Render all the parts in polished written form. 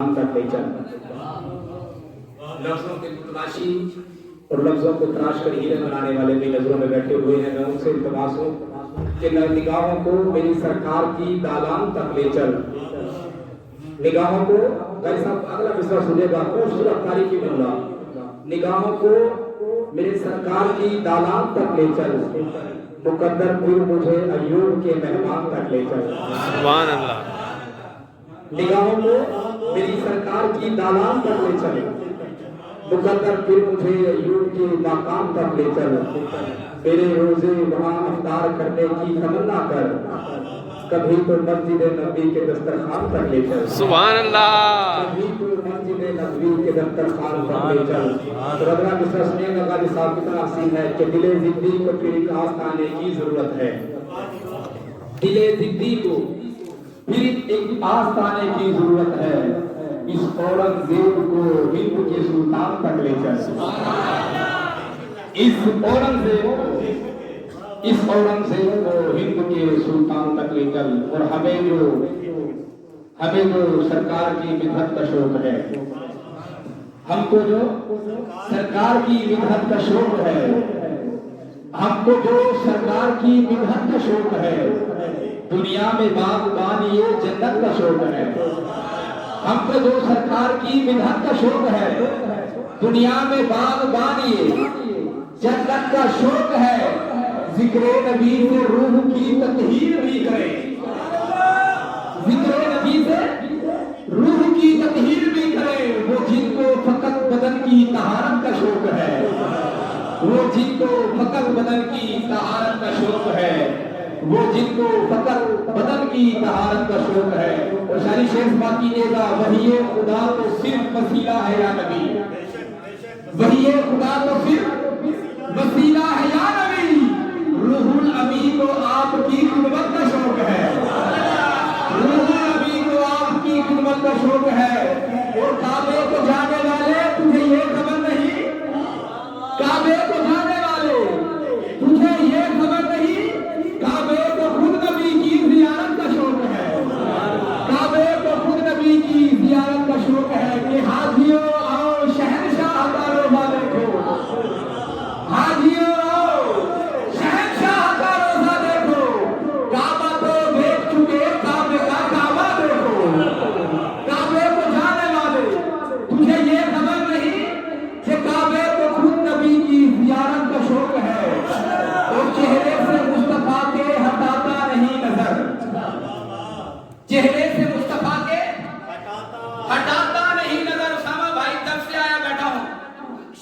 तक ले चल। लफ्जों के तलाशी और लफ्जों को तलाश कर हीरे बनाने वाले भी नजरों में बैठे हुए हैं। मैं उनसे इल्तमास हूं कि निगाहों को मेरी सरकार की दालान तक ले चल। निगाहों को भाई साहब अगला मिसरा सुनेगा, खूबसूरत तारीफी मिलना। निगाहों को मेरी सरकार की दालान तक ले चल, मुकद्दर फिर मुझे अय्यूब के मेहमान तक ले चल। सुभान अल्लाह। निगाहों को मेरी सरकार की दालान तक ले चल, मुकद्दर फिर मुझे अय्यूब के मकाम तक ले चल। मेरे रोजे वहां इफ्तार करने की तमन्ना कर, कभी तो मस्जिद नबी के दस्तरखान तक ले चल। सुभान अल्लाह। कभी तो मस्जिद नबी के दस्तरखान तक ले चल। तो अगला मिसरा सुनिएगा, गाजी साहब कितना हसीन है कि दिले जिद्दी को फिर एक आस्ताने की जरूरत है। दिले जिद्दी को फिर एक आस्ताने की जरूरत है। इस औरंगजेब को हिंद के सुल्तान तक ले चल। इस औरंगजेब को हिंद के सुल्तान तक ले चल। और हमें जो सरकार की मिन्नत का शौक है, हमको जो सरकार की मिन्नत का शौक है, हमको जो सरकार की मिन्नत का शौक है, दुनिया में बागबानी जन्नत का शौक है। हमको जो सरकार की मिन्नत का शौक है, दुनिया में बागबानी जन्नत का शौक है। जिक्रे नबी से रूह की तत्हीर भी करे, जिक्रे नबी से रूह की तत्हीर भी करे। वो जिनको फकत बदन की तहारत का शौक है, वो जिनको फकत बदन की तहारत का शौक है, वो जिनको फकत बदन की तहारत का शौक है। और शायरी शेख बाकी देगा, वही खुदा तो सिर्फ वसीला है या नबी, वही खुदा तो सिर्फ वसीला है या नबी। रूहुल अमी को आपकी खिदमत का शौक है, रूहुल अमी को आपकी खिदमत का शौक है। और काबे को जाने वाले तुझे ये खबर नहीं, काबे को जाने वाले तुझे ये खबर नहीं, काबे को खुद नबी की जियारत का शौक है, काबे को खुद नबी की जियारत का शौक है। कि हाजियों आओ शहंशाह का रोज़ा देखो, हाजियों आओ शहंशाह का रोज़ा देखो। काबा तो देख चुके, काबे का काबा देखो। काबे को जाने वाले तुझे ये खबर नहीं कि काबे को खुद नबी की जियारत का शौक है। और चेहरे से मुस्तफा के हटाता नहीं नजर, चेहरे से मुस्तफा के हटाता नहीं नजर। उसामा भाई तब से आया बैठा हूं,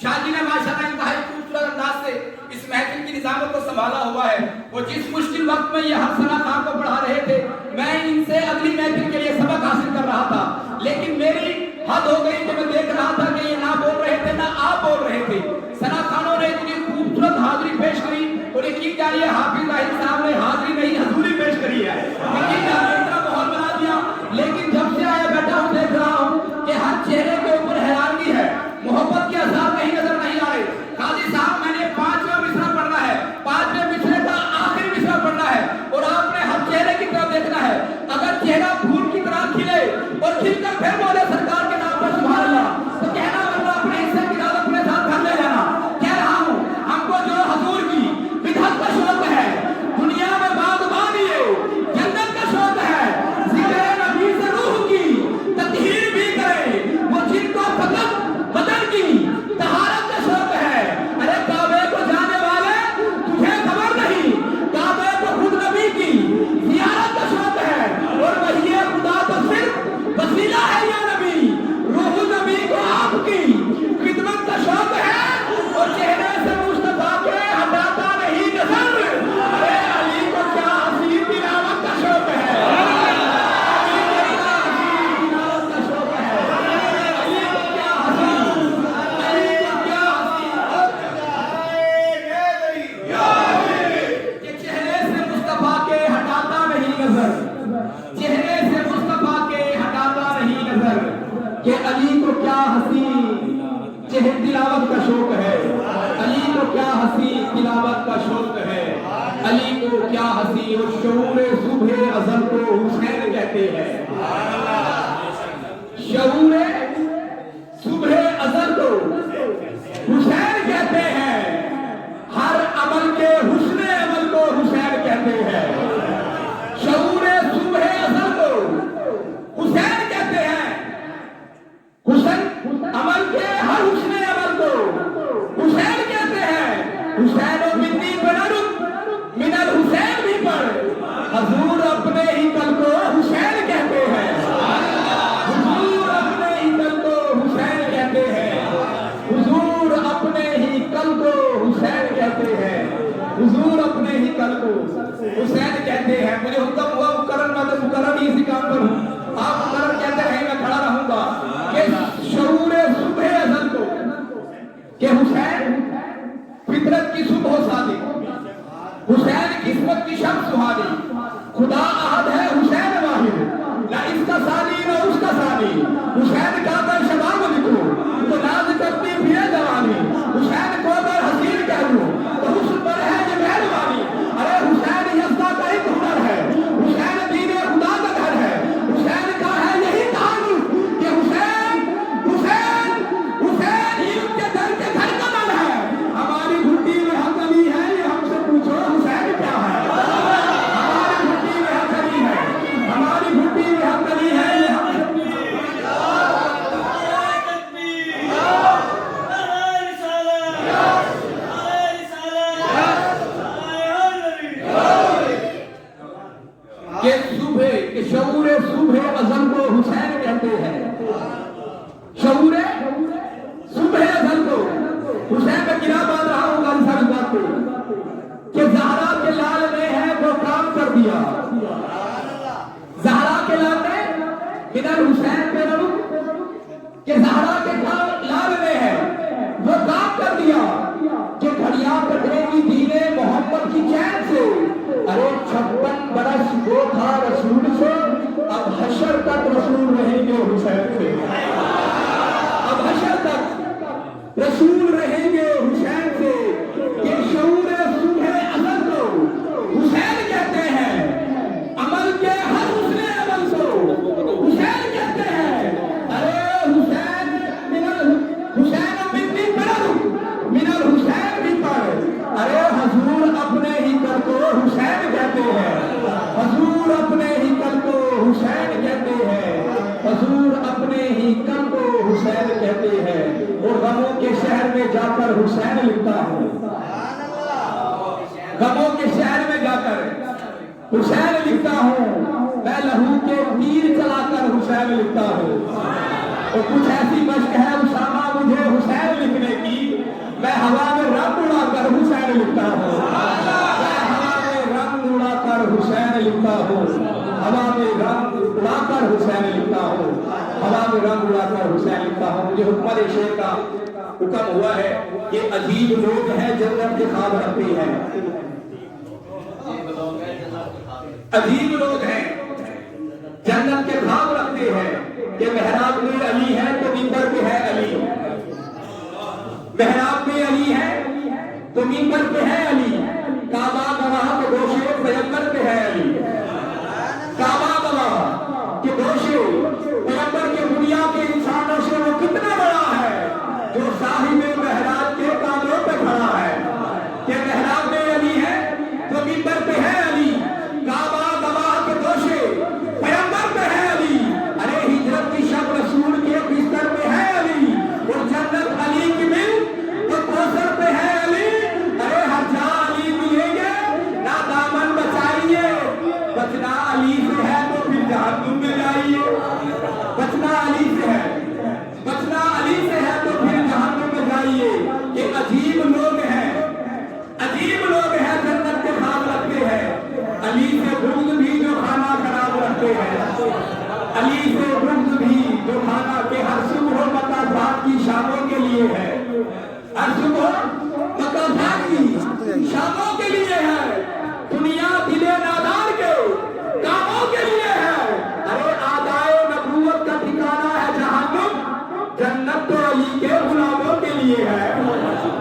शादी ने माशाल्लाह इंतहाई खूबसूरत अंदाज से इस महफिल की निजामत को संभाला हुआ है। वो जिस मुश्किल वक्त में ये हफसना खान को पढ़ा रहे थे, मैं इनसे अगली महफिल के लिए सबक हासिल कर रहा था, लेकिन मेरी हद हो गई कि मैं देख रहा था कि ये ना बोल रहे थे ना आप बोल रहे थे। सना खानों ने इतनी खूबसूरत हाजिरी पेश करी, और यकीन जानिए हाफिज राहिल साहब ने हाजिरी नहीं हजूरी पेश करी है। यकीन जानिए इतना माहौल बना दिया। लेकिन जब से आया बैठा हूं देख रहा हूं कि हर चेहरे के ऊपर हैरानगी है, मोहब्बत के आसार कहीं नजर नहीं आ रहे। काजी साहब मैंने 5वां मिसरा पढ़ना है, 5वें मिसरे का आखिरी मिसरा पढ़ना है, और आपने हर चेहरे की तरफ देखना है। अगर चेहरा फूल की तरह खिले और खिलकर फिर बोले सरकार के नाम पर सुभान अल्लाह, तो कहना वरना अपने हिस्से की दावत अपने साथ घर ले जाना। कह रहा हूं हमको जो हजूर की बिदअत का शौक है, दुनिया में बागबानी जन्नत का शौक है, जिक्र नबी से रूह की तत्हीर भी करे। वो जिनको फकत बदन की तहारत का शौक है। अरे काबे को जाने वाले तुझे खबर नहीं, काबे को खुद नबी की जियारत का शौक है। और वही खुदा तो सिर्फ वसीला है या नबी, रूहुल नबी को आपकी खिदमत का शौक है। और चेहरे से मुस्तफा के हटाता नहीं नजर। अरे अली को क्या हसीन तिलावत का शौक है, अली को क्या हसीन तिलावत का शौक है, अली को क्या हसीन, अली को क्या हसीन। ये चेहरे से मुस्तफा के हटाता नहीं नजर, चेहरे से मुस्तफा के हटाता नहीं नजर। कि अली को क्या हसीन चेहरे तिलावत का शौक है, अली को क्या हसी तिलावत का शौक है, अली को क्या हसी। और शऊर सुबह अज़ल को हुसैन कहते हैं, शऊर حسین کہتے ہیں مجھے حکم ہوا مقرر میں تو مقرر ہی اسی کام پر ہوں، آپ مقرر کہتے ہیں میں کھڑا رہوں گا کہ شعور صبح ازل کو کہ حسین فطرت کی صبح صادق، حسین قسمت کی شمس سہانی، خدا احد ہے حسین واحد، نہ اس کا ثانی نہ اس کا ثانی، حسین کا در شباب لکھو تو ناز کرتی پھر جوانی، حسین کو در حسین کہہ لوں تو حسن پر ہے یہ مہربانی، ارے حسین یزدہ کا ایک ہنر ہے، حسین دین خدا کا گھر ہے، حسین کا ہے یہی کہانی کہ حسین حسین حسین علم کے در کے گھر کا من ہے، ہماری گھٹی میں حق علی ہے یہ ہم سے پوچھو حسین کیا ہے، ہماری گھٹی میں حق علی ہے، ہماری گھٹی میں حق علی ہے یہ ہم سے پوچھو۔ کہ صبح کہ شعور صبح ازل کو حسین کہتے ہیں، شعور صبح ازل کو حسین میں گرا باندھ رہا ہوں غازی صاحب اس بات کو کہ زہرا کے لال نے ہے وہ کام کر دیا، زہرا کے لال نے من الحسین پہ رہو کہ زہرا کے لال نے ہے وہ کام کر دیا کہ گھڑیاں کٹے گی دینے محمد کی چین سے، ارے 56 برس وہ تھا رسول سے، اب حشر تک رسول رہیں گے حسین سے، اب حشر تک رسول رہیں گے حسین سے، کہ شعور صبح ازل کو حسین کہتے ہیں، عمل کے ہر حسن عمل کو حسین کہتے ہیں، ارے حسین حسین منی پڑھ من الحسین بھی پڑھ، ارے حضور اپنے ہی کر کو حسین کہتے ہیں، حضور اپنے ہی کر کو حسین کہتے ہیں، حضور اپنے ہی کر کو حسین کہتے ہیں، اور غموں کے شہر میں جا کر حسین لکھتا ہوں، غموں کے شہر میں جا کر حسین لکھتا ہوں، میں لہو کے تیر چلا کر حسین لکھتا ہوں، اور کچھ ایسی مشق ہے اسامہ مجھے حسین لکھنے کی، میں ہوا میں رنگ اڑا کر حسین لکھتا ہوں، میں ہوا میں رنگ اڑا کر حسین لکھتا ہوں، ہوا میں رنگ اڑا کر حسین لکھتا ہوں، ہوا میں رنگ اڑا کر حسین لکھتا ہوں۔ مجھے حکمت شیخ کا حکم ہوا ہے کہ عجیب لوگ ہیں جنت کے خواب رکھتے ہیں، عجیب لوگ ہیں جنت کے خواب رکھتے ہیں کہ محراب میں علی ہے تو منبر پہ ہے علی، محراب میں علی ہے تو منبر پہ ہے علی، کعبہ گواہ کے گوشے پیغمبر پہ ہے علی، کعبہ گواہ کے گوشے پیغمبر کے دنیا کے انسانوں سے وہ کتنا بڑا ہے جو صاحب محراب کے کاموں پہ کھڑا ہے، کہ محراب میں علی ہے تو منبر پہ ہے علی، کعبہ گواہ کے گوشے پیغمبر پہ ہے علی، ارے ہجرت کی شب رسول کے بستر پہ ہے علی، اور جنت علی کی مل تو کوثر پہ ہے علی، ارے ہر جا علی ملیں گے نہ دامن بچائیے، بچنا علی سے ہے تو پھر جہنم میں جائیے، بچنا علی سے ہے، بچنا علی سے ہے تو پھر جہنم میں جائیے، کہ عجیب لوگ ہیں، عجیب لوگ ہیں جنت کے خواب رکھتے ہیں، علی سے بغض بھی جو کھانا خراب رکھتے ہیں، علی سے بغض بھی جو کھانا کہ ہر صبح مقاصد کی شاموں کے لیے ہے، ہر صبح مقاصد کی شاموں کے لیے ہے، دنیا دل نادار کے کاموں کے لیے ہے، ارے آدائے نبوت کا ٹھکانہ ہے جہنم، جنت تو علی کے غلاموں کے لیے ہے،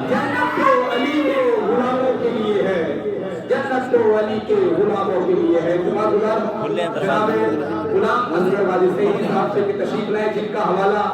جنت تو علی کے غلاموں کے لیے ہے، جنت تو علی کے غلاموں کے لیے ہے۔ جناب غلام حضرت غازی سعید صاحب سے تشریف لائے جن کا حوالہ